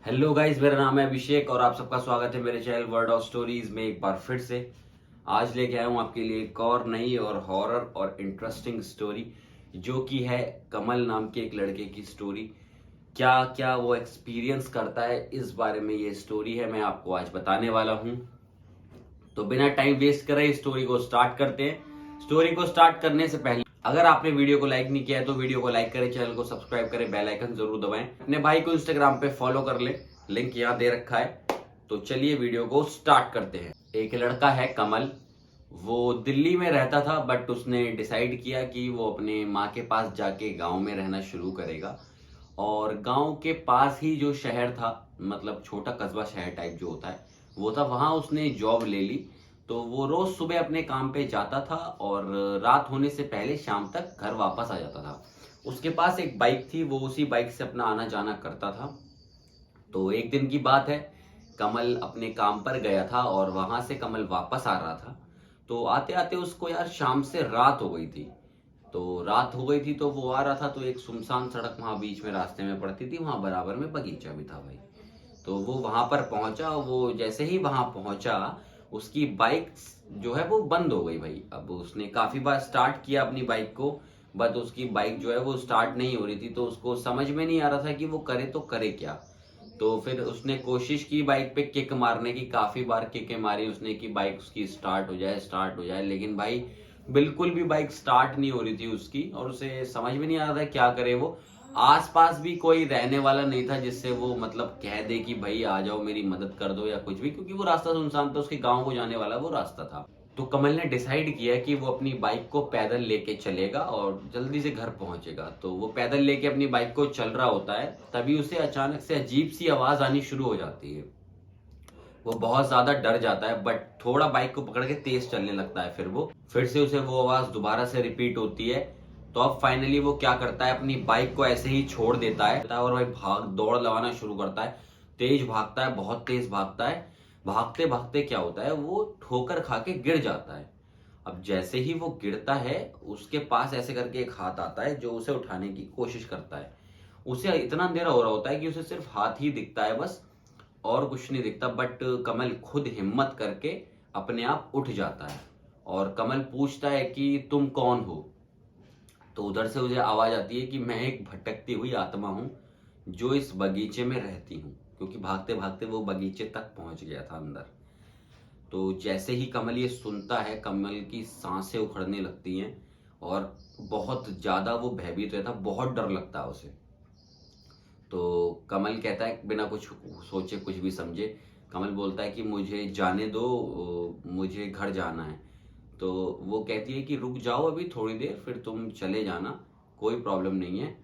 Hello guys, मेरा नाम है अभिषेक और आप सबका स्वागत है मेरे चैनल वर्ड ऑफ स्टोरीज में एक बार फिर से। आज लेके आया हूँ आपके लिए एक और नई और हॉरर और इंटरेस्टिंग स्टोरी, जो कि है कमल नाम के एक लड़के की स्टोरी। क्या क्या वो एक्सपीरियंस करता है, इस बारे में ये स्टोरी है, मैं आपको आज बताने वाला हूँ। तो बिना टाइम वेस्ट करे स्टोरी को स्टार्ट करते हैं। स्टोरी को स्टार्ट करने से पहले अगर आपने वीडियो को लाइक नहीं किया है तो वीडियो को लाइक करें, चैनल को सब्सक्राइब करें, बेल आइकन जरूर दबाएं, अपने भाई को इंस्टाग्राम पे फॉलो कर ले, लिंक यहाँ दे रखा है। तो चलिए वीडियो को स्टार्ट करते हैं। एक लड़का है कमल, वो दिल्ली में रहता था बट उसने डिसाइड किया कि वो अपने माँ के पास जाके गाँव में रहना शुरू करेगा। और गांव के पास ही जो शहर था, मतलब छोटा कस्बा शहर टाइप जो होता है वो था, वहां उसने जॉब ले ली। तो वो रोज सुबह अपने काम पे जाता था और रात होने से पहले शाम तक घर वापस आ जाता था। उसके पास एक बाइक थी, वो उसी बाइक से अपना आना जाना करता था। तो एक दिन की बात है, कमल अपने काम पर गया था और वहां से कमल वापस आ रहा था। तो आते आते उसको यार शाम से रात हो गई थी। तो रात हो गई थी तो वो आ रहा था, तो एक सुनसान सड़क वहां बीच में रास्ते में पड़ती थी, वहां बराबर में बगीचा भी था भाई। तो वो वहां पर पहुंचा, वो जैसे ही वहां पहुंचा उसकी बाइक जो है वो बंद हो गई भाई। अब उसने काफी बार स्टार्ट किया अपनी बाइक को, बट उसकी बाइक जो है वो स्टार्ट नहीं हो रही थी। तो उसको समझ में नहीं आ रहा था कि वो करे तो करे क्या। तो फिर उसने कोशिश की बाइक पे किक मारने की, काफी बार किकें मारी उसने कि बाइक उसकी स्टार्ट हो जाए स्टार्ट हो जाए, लेकिन भाई बिल्कुल भी बाइक स्टार्ट नहीं हो रही थी उसकी। और उसे समझ में नहीं आ रहा था क्या करे वो। आसपास भी कोई रहने वाला नहीं था जिससे वो मतलब कह दे कि भाई आ जाओ मेरी मदद कर दो या कुछ भी, क्योंकि वो रास्ता सुनसान था, उसके गांव को जाने वाला वो रास्ता था। तो कमल ने डिसाइड किया कि वो अपनी बाइक को पैदल लेके चलेगा और जल्दी से घर पहुंचेगा। तो वो पैदल लेके अपनी बाइक को चल रहा होता है, तभी उसे अचानक से अजीब सी आवाज आनी शुरू हो जाती है। वो बहुत ज्यादा डर जाता है बट थोड़ा बाइक को पकड़ के तेज चलने लगता है। फिर वो फिर से उसे वो आवाज दोबारा से रिपीट होती है। तो अब फाइनली वो क्या करता है, अपनी बाइक को ऐसे ही छोड़ देता है और भाई भाग दौड़ लगाना शुरू करता है। तेज भागता है, बहुत तेज भागता है। भागते भागते क्या होता है, वो ठोकर खा के गिर जाता है। अब जैसे ही वो गिरता है, उसके पास ऐसे करके एक हाथ आता है जो उसे उठाने की कोशिश करता है। उसे इतना अंधेरा हो रहा होता है कि उसे सिर्फ हाथ ही दिखता है बस, और कुछ नहीं दिखता। बट कमल खुद हिम्मत करके अपने आप उठ जाता है और कमल पूछता है कि तुम कौन हो। तो उधर से मुझे आवाज आती है कि मैं एक भटकती हुई आत्मा हूं जो इस बगीचे में रहती हूँ, क्योंकि भागते भागते वो बगीचे तक पहुंच गया था अंदर। तो जैसे ही कमल ये सुनता है, कमल की सांसें उखड़ने लगती हैं और बहुत ज्यादा वो भयभीत रहता, बहुत डर लगता है उसे। तो कमल कहता है बिना कुछ सोचे कुछ भी समझे, कमल बोलता है कि मुझे जाने दो, मुझे घर जाना है। तो वो कहती है कि रुक जाओ अभी थोड़ी देर, फिर तुम चले जाना, कोई प्रॉब्लम नहीं है।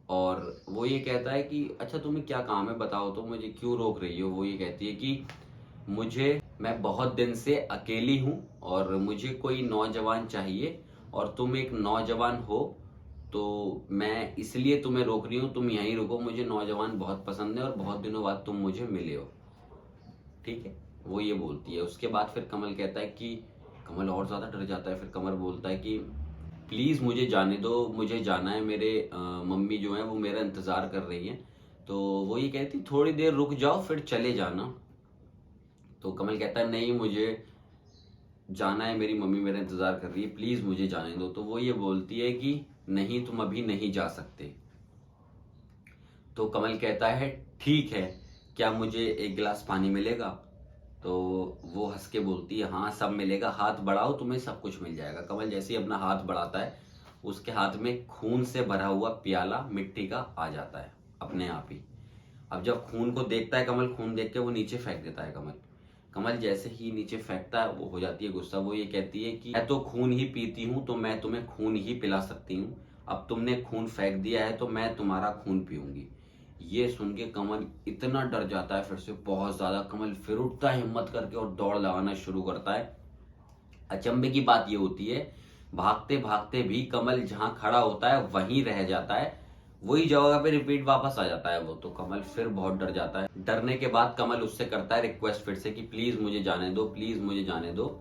और वो ये कहता है कि अच्छा तुम्हें क्या काम है बताओ, तो मुझे क्यों रोक रही हो। वो ये कहती है कि मैं बहुत दिन से अकेली हूँ और मुझे कोई नौजवान चाहिए, और तुम एक नौजवान हो, तो मैं इसलिए तुम्हें रोक रही हूँ, तुम यहीं रुको, मुझे नौजवान बहुत पसंद है और बहुत दिनों बाद तुम मुझे मिले हो, ठीक है। वो ये बोलती है। उसके बाद फिर कमल कहता है कि कमल और ज्यादा डर जाता है। फिर कमल बोलता है कि प्लीज मुझे जाने दो, मुझे जाना है, मेरे मम्मी जो है वो मेरा इंतजार कर रही है। तो वो ये कहती थोड़ी देर रुक जाओ फिर चले जाना। तो कमल कहता है नहीं, मुझे जाना है, मेरी मम्मी मेरा इंतजार कर रही है, प्लीज मुझे जाने दो। तो वो ये बोलती है कि नहीं, तुम अभी नहीं जा सकते। तो कमल कहता है ठीक है, क्या मुझे एक गिलास पानी मिलेगा। तो वो हंस के बोलती है हाँ सब मिलेगा, हाथ बढ़ाओ तुम्हें सब कुछ मिल जाएगा। कमल जैसे ही अपना हाथ बढ़ाता है, उसके हाथ में खून से भरा हुआ प्याला मिट्टी का आ जाता है अपने आप ही। अब जब खून को देखता है कमल, खून देख के वो नीचे फेंक देता है कमल। कमल जैसे ही नीचे फेंकता है वो हो जाती है गुस्सा। वो ये कहती है कि मैं तो खून ही पीती हूँ, तो मैं तुम्हें खून ही पिला सकती हूँ। अब तुमने खून फेंक दिया है तो मैं तुम्हारा खून पीऊंगी। ये सुन के कमल इतना डर जाता है फिर से बहुत ज्यादा। कमल फिर उठता है हिम्मत करके और दौड़ लगाना शुरू करता है। अचंभे की बात ये होती है, भागते भागते भी कमल जहां खड़ा होता है वहीं रह जाता है, वही जगह पे रिपीट वापस आ जाता है वो। तो कमल फिर बहुत डर जाता है। डरने के बाद कमल उससे करता है रिक्वेस्ट फिर से कि प्लीज मुझे जाने दो, प्लीज मुझे जाने दो।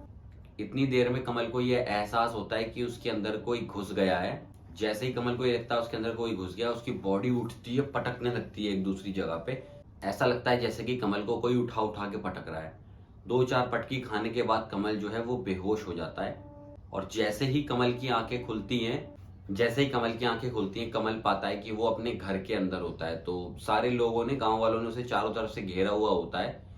इतनी देर में कमल को यह एहसास होता है कि उसके अंदर कोई घुस गया है। जैसे ही कमल को ये लगता है उसके अंदर कोई घुस गया, उसकी बॉडी उठती है, पटकने लगती है एक दूसरी जगह पे। ऐसा लगता है जैसे कि कमल को कोई उठा उठा के पटक रहा है। 2-4 पटकी खाने के बाद कमल जो है वो बेहोश हो जाता है। और जैसे ही कमल की आंखें खुलती हैं, कमल पाता है कि वो अपने घर के अंदर होता है। तो सारे लोगों ने, गांव वालों ने उसे चारों तरफ से घेरा हुआ होता है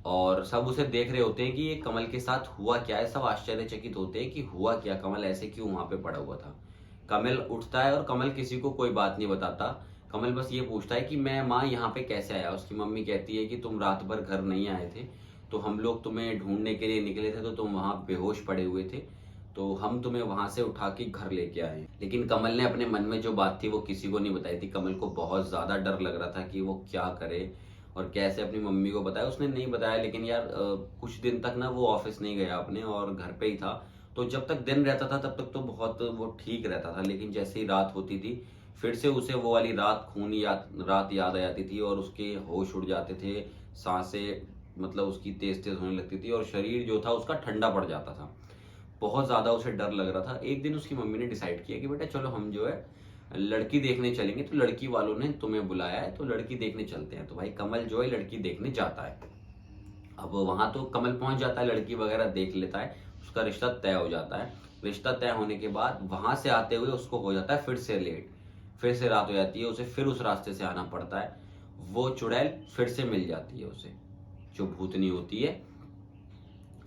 और सब उसे देख रहे होते हैं कि ये कमल के साथ हुआ क्या है। सब आश्चर्यचकित होते हैं कि हुआ क्या, कमल ऐसे क्यों वहां पे पड़ा हुआ था। कमल उठता है और कमल किसी को कोई बात नहीं बताता। कमल बस ये पूछता है कि मैं माँ यहाँ पे कैसे आया। उसकी मम्मी कहती है कि तुम रात भर घर नहीं आए थे, तो हम लोग तुम्हें ढूंढने के लिए निकले थे, तो तुम वहां बेहोश पड़े हुए थे, तो हम तुम्हें वहां से उठा के घर लेके आए। लेकिन कमल ने अपने मन में जो बात थी वो किसी को नहीं बताई थी। कमल को बहुत ज्यादा डर लग रहा था कि वो क्या करे और कैसे अपनी मम्मी को बताया। उसने नहीं बताया, लेकिन यार कुछ दिन तक ना वो ऑफिस नहीं गया अपने और घर पे ही था। तो जब तक दिन रहता था तब तक तो बहुत वो ठीक रहता था, लेकिन जैसे ही रात होती थी फिर से उसे वो वाली रात, खूनी रात याद आ जाती थी और उसके होश उड़ जाते थे। सांसें मतलब उसकी तेज तेज होने लगती थी और शरीर जो था उसका ठंडा पड़ जाता था। बहुत ज्यादा उसे डर लग रहा था। एक दिन उसकी मम्मी ने डिसाइड किया कि बेटा चलो हम जो है लड़की देखने चलेंगे, तो लड़की वालों ने तुम्हें बुलाया है तो लड़की देखने चलते हैं। तो भाई कमल जो है लड़की देखने जाता है। अब वहां तो कमल पहुंच जाता है, लड़की वगैरह देख लेता है, उसका रिश्ता तय हो जाता है। रिश्ता तय होने के बाद वहां से आते हुए उसको हो जाता है फिर से लेट, फिर से रात हो जाती है, उसे फिर उस रास्ते से आना पड़ता है। वो चुड़ैल फिर से मिल जाती है उसे, जो भूतनी होती है।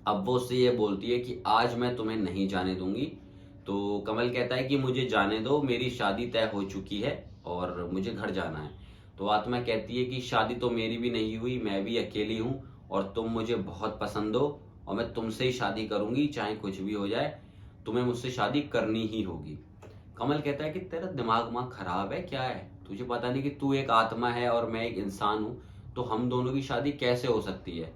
अब वो उससे ये बोलती है कि आज मैं तुम्हें नहीं जाने दूंगी। तो कमल कहता है कि मुझे जाने दो, मेरी शादी तय हो चुकी है और मुझे घर जाना है। तो आत्मा कहती है कि शादी तो मेरी भी नहीं हुई, मैं भी अकेली हूँ और तुम मुझे बहुत पसंद हो और मैं तुमसे ही शादी करूंगी, चाहे कुछ भी हो जाए, तुम्हें मुझसे शादी करनी ही होगी। कमल कहता है कि तेरा दिमाग माग खराब है क्या है, तुझे पता नहीं कि तू एक आत्मा है और मैं एक इंसान हूं, तो हम दोनों की शादी कैसे हो सकती है।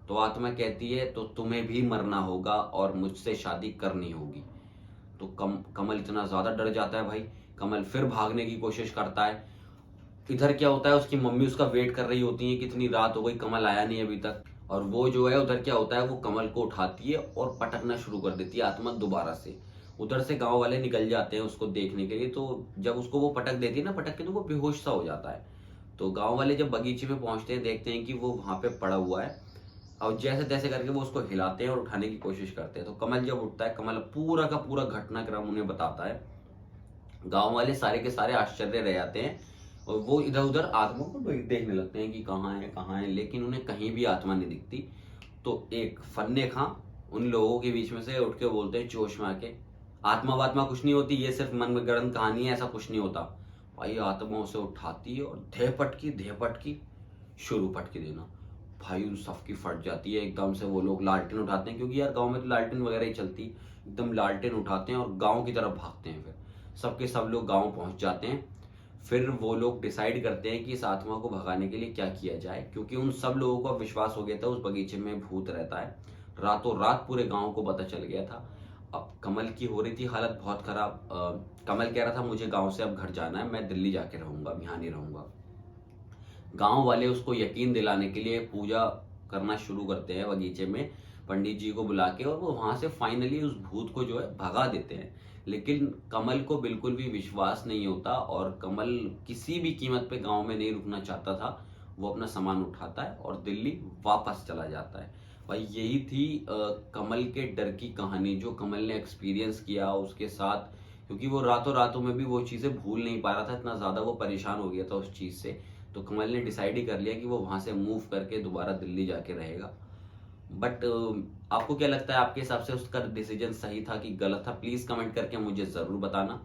तो आत्मा कहती है तो तुम्हें भी मरना होगा और मुझसे शादी करनी होगी। तो कमल इतना ज्यादा डर जाता है भाई। कमल फिर भागने की कोशिश करता है। इधर क्या होता है, उसकी मम्मी उसका वेट कर रही होती है, कितनी रात हो गई, कमल आया नहीं अभी तक। और वो जो है उधर क्या होता है, वो कमल को उठाती है और पटकना शुरू कर देती है आत्मा दोबारा से। उधर से गांव वाले निकल जाते हैं उसको देखने के लिए। तो जब उसको वो पटक देती है ना, पटक के, तो वो बेहोश सा हो जाता है। तो गांव वाले जब बगीचे में पहुंचते हैं, देखते हैं कि वो वहां पे पड़ा हुआ है और जैसे तैसे करके वो उसको हिलाते हैं और उठाने की कोशिश करते हैं। तो कमल जब उठता है, कमल पूरा का पूरा घटनाक्रम उन्हें बताता है। गांव वाले सारे के सारे आश्चर्य रह जाते हैं और वो इधर उधर आत्मा को देखने लगते हैं कि कहाँ है, लेकिन उन्हें कहीं भी आत्मा नहीं दिखती। तो एक फन्ने खां उन लोगों के बीच में से उठ के बोलते हैं जोश में आके, आत्मा वात्मा कुछ नहीं होती, ये सिर्फ मन में गढ़ंत कहानी है, ऐसा कुछ नहीं होता। भाई आत्मा उसे उठाती है और धे पटकी शुरू पटकी देना। भाई उन सबकी फट जाती है एकदम से। वो लोग लालटेन उठाते हैं, क्योंकि यार गांव में तो लालटेन वगैरह ही चलती, एकदम लालटेन उठाते हैं और गांव की तरफ भागते हैं। फिर सबके सब लोग गांव पहुंच जाते हैं। फिर वो लोग डिसाइड करते हैं कि इस आत्मा को भगाने के लिए क्या किया जाए, क्योंकि उन सब लोगों को विश्वास हो गया था उस बगीचे में भूत रहता है। रातों रात पूरे गांव को पता चल गया था। अब कमल की हो रही थी हालत बहुत खराब। कमल कह रहा था मुझे गांव से अब घर जाना है, मैं दिल्ली जाके रहूंगा, अब यहाँ नहीं रहूंगा। गांव वाले उसको यकीन दिलाने के लिए पूजा करना शुरू करते हैं बगीचे में, पंडित जी को बुला के, और वो वहां से फाइनली उस भूत को जो है भगा देते हैं। लेकिन कमल को बिल्कुल भी विश्वास नहीं होता और कमल किसी भी कीमत पे गांव में नहीं रुकना चाहता था। वो अपना सामान उठाता है और दिल्ली वापस चला जाता है। भाई यही थी कमल के डर की कहानी, जो कमल ने एक्सपीरियंस किया उसके साथ। क्योंकि वो रातों रातों में भी वो चीजें भूल नहीं पा रहा था, इतना ज्यादा वो परेशान हो गया था उस चीज से। तो कमल ने डिसाइड ही कर लिया कि वो वहां से मूव करके दोबारा दिल्ली जाके रहेगा। बट आपको क्या लगता है, आपके हिसाब से उसका डिसीजन सही था कि गलत था? प्लीज कमेंट करके मुझे जरूर बताना।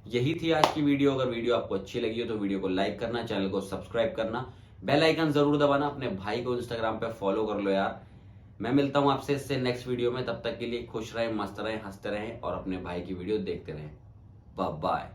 यही थी आज की वीडियो। अगर वीडियो आपको अच्छी लगी हो तो वीडियो को लाइक करना, चैनल को सब्सक्राइब करना, बेल आइकन जरूर दबाना, अपने भाई को इंस्टाग्राम पे फॉलो कर लो यार। मैं मिलता हूं आपसे इससे नेक्स्ट वीडियो में। तब तक के लिए खुश रहें, मस्त रहें, हंसते रहें और अपने भाई की वीडियो देखते रहें। Bye bye.